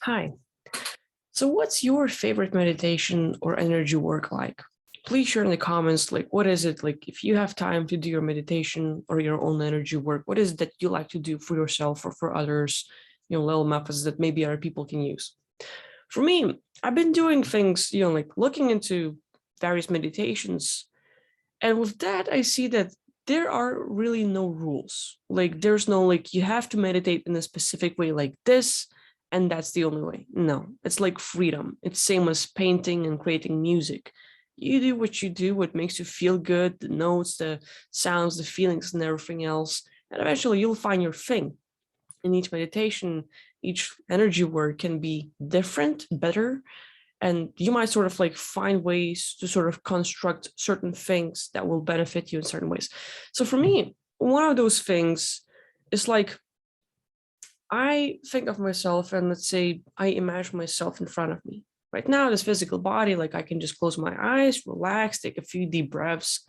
Hi. So what's your favorite meditation or energy work like? Please share in the comments, like, what is it like if you have time to do your meditation or your own energy work, what is it that you like to do for yourself or for others, little methods that maybe other people can use. For me, I've been doing things, like looking into various meditations. And with that, I see that there are really no rules. Like, there's no, like, you have to meditate in a specific way like this, and that's the only way. No, it's like freedom. It's same as painting and creating music. You do what you do, what makes you feel good, the notes, the sounds, the feelings, and everything else. And eventually you'll find your thing. In each meditation, each energy work can be different, better, and you might sort of like find ways to sort of construct certain things that will benefit you in certain ways. So for me, one of those things is like I think of myself and let's say I imagine myself in front of me right now, this physical body. Like, I can just close my eyes, relax, take a few deep breaths,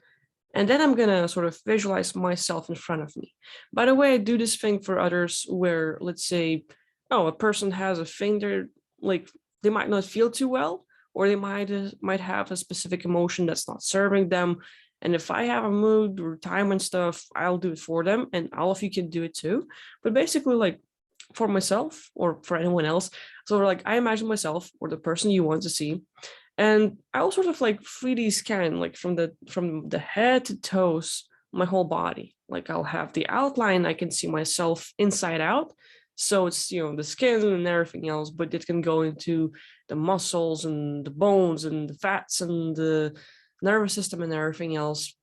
and then I'm gonna sort of visualize myself in front of me. By the way, I do this thing for others where, let's say, oh, a person has a thing they're like, they might not feel too well, or they might have a specific emotion that's not serving them. And if I have a mood or time and stuff, I'll do it for them, and all of you can do it too. But basically, like, for myself or for anyone else, so like I imagine myself or the person you want to see, and I'll sort of like 3D scan, like from the head to toes, my whole body. Like, I'll have the outline, I can see myself inside out. So it's, the skin and everything else, but it can go into the muscles and the bones and the fats and the nervous system and everything else.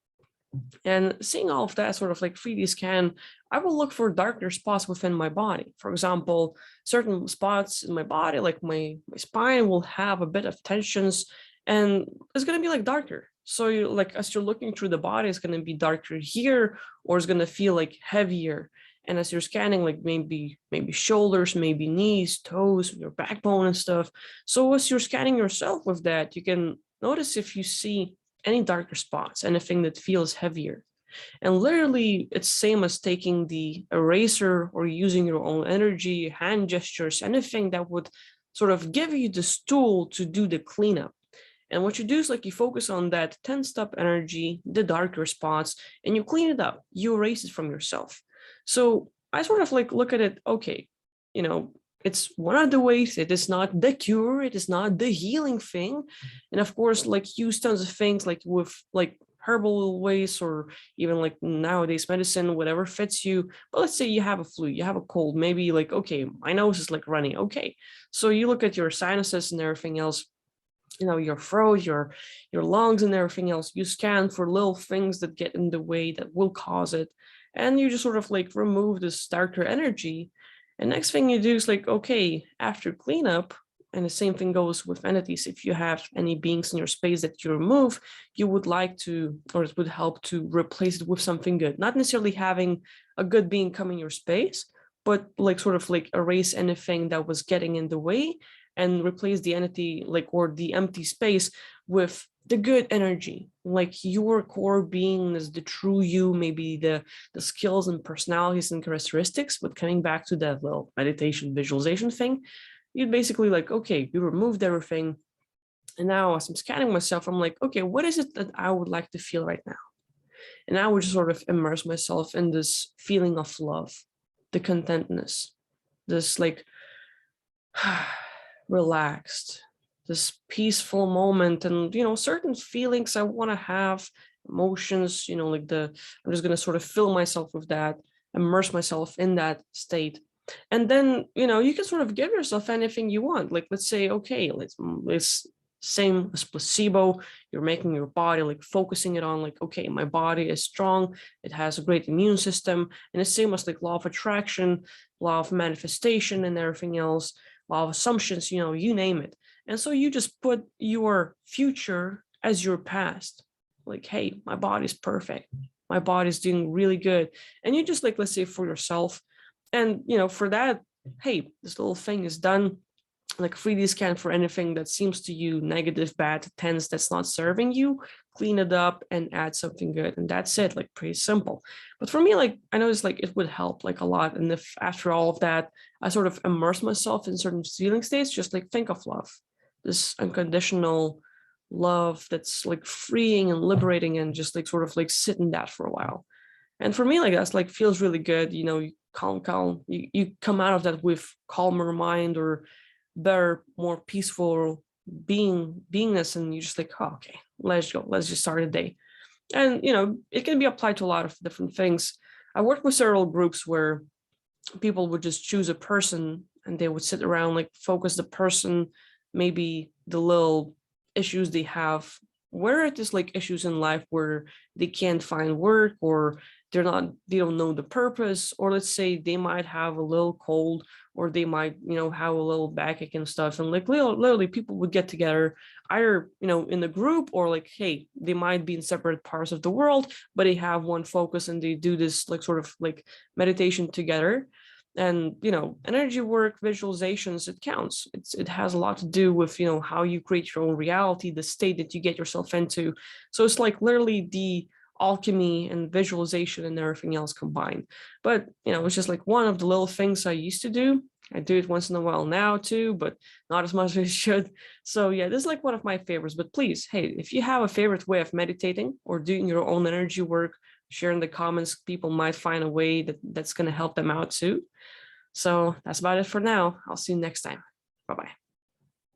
And seeing all of that sort of like 3D scan, I will look for darker spots within my body. For example, certain spots in my body, like my spine, will have a bit of tensions, and it's going to be like darker. So you, like, as you're looking through the body, it's going to be darker here, or it's going to feel like heavier. And as you're scanning, like maybe shoulders, maybe knees, toes, your backbone and stuff. So as you're scanning yourself with that, you can notice if you see any darker spots, anything that feels heavier. And literally, it's same as taking the eraser or using your own energy, hand gestures, anything that would sort of give you this tool to do the cleanup. And what you do is like you focus on that 10-step energy, the darker spots, and you clean it up. You erase it from yourself. So I sort of like look at it, okay, you know, it's one of the ways. It is not the cure, it is not the healing thing. And of course, like, use tons of things like with like herbal ways, or even like nowadays medicine, whatever fits you. But let's say you have a flu, you have a cold, maybe like, okay, my nose is like running. Okay. So you look at your sinuses and everything else, your throat, your lungs and everything else. You scan for little things that get in the way that will cause it, and you just sort of like remove this darker energy. And next thing you do is like, okay, after cleanup, and the same thing goes with entities. If you have any beings in your space that you remove, you would like to, or it would help to replace it with something good. Not necessarily having a good being come in your space, but like sort of like erase anything that was getting in the way and replace the entity, like, or the empty space, with the good energy, like your core being is the true you, maybe the skills and personalities and characteristics. But coming back to that little meditation visualization thing, you'd basically like, okay, you removed everything, and now as I'm scanning myself, I'm like, okay, what is it that I would like to feel right now? And I would just sort of immerse myself in this feeling of love, the contentness, this like relaxed, this peaceful moment. And certain feelings I want to have, emotions, like the I'm just going to sort of fill myself with that, immerse myself in that state. And then you can sort of give yourself anything you want. Like, let's say, okay, let's same as placebo, you're making your body, like, focusing it on, like, okay, my body is strong, it has a great immune system. And it's same as like law of attraction, law of manifestation and everything else, law of assumptions, you name it. And so you just put your future as your past. Like, hey, my body's perfect, my body's doing really good. And you just, like, let's say for yourself, and for that, hey, this little thing is done. Like, 3D scan for anything that seems to you negative, bad, tense, that's not serving you. clean it up and add something good, and that's it. Like pretty simple. But for me, like I noticed like it would help like a lot. And if after all of that, I sort of immerse myself in certain feeling states, just like think of love, this unconditional love that's like freeing and liberating, and just like sort of like sit in that for a while. And for me, like that's like feels really good. You calm, you come out of that with calmer mind or better, more peaceful beingness, and you just like, oh, okay, let's go, let's just start a day. And it can be applied to a lot of different things. I worked with several groups where people would just choose a person and they would sit around, like focus the person, maybe the little issues they have, where it is like issues in life where they can't find work, or they don't know the purpose, or let's say they might have a little cold, or they might have a little backache and stuff. And like literally people would get together, either in the group, or like, hey, they might be in separate parts of the world, but they have one focus and they do this like sort of like meditation together. And energy work, visualizations, it counts. It has a lot to do with how you create your own reality, the state that you get yourself into. So it's like literally the alchemy and visualization and everything else combined. But it's just like one of the little things I used to do. I do it once in a while now too, but not as much as I should. So yeah, this is like one of my favorites. But please, hey, if you have a favorite way of meditating or doing your own energy work, share in the comments. People might find a way that's going to help them out too. So that's about it for now. I'll see you next time. Bye-bye.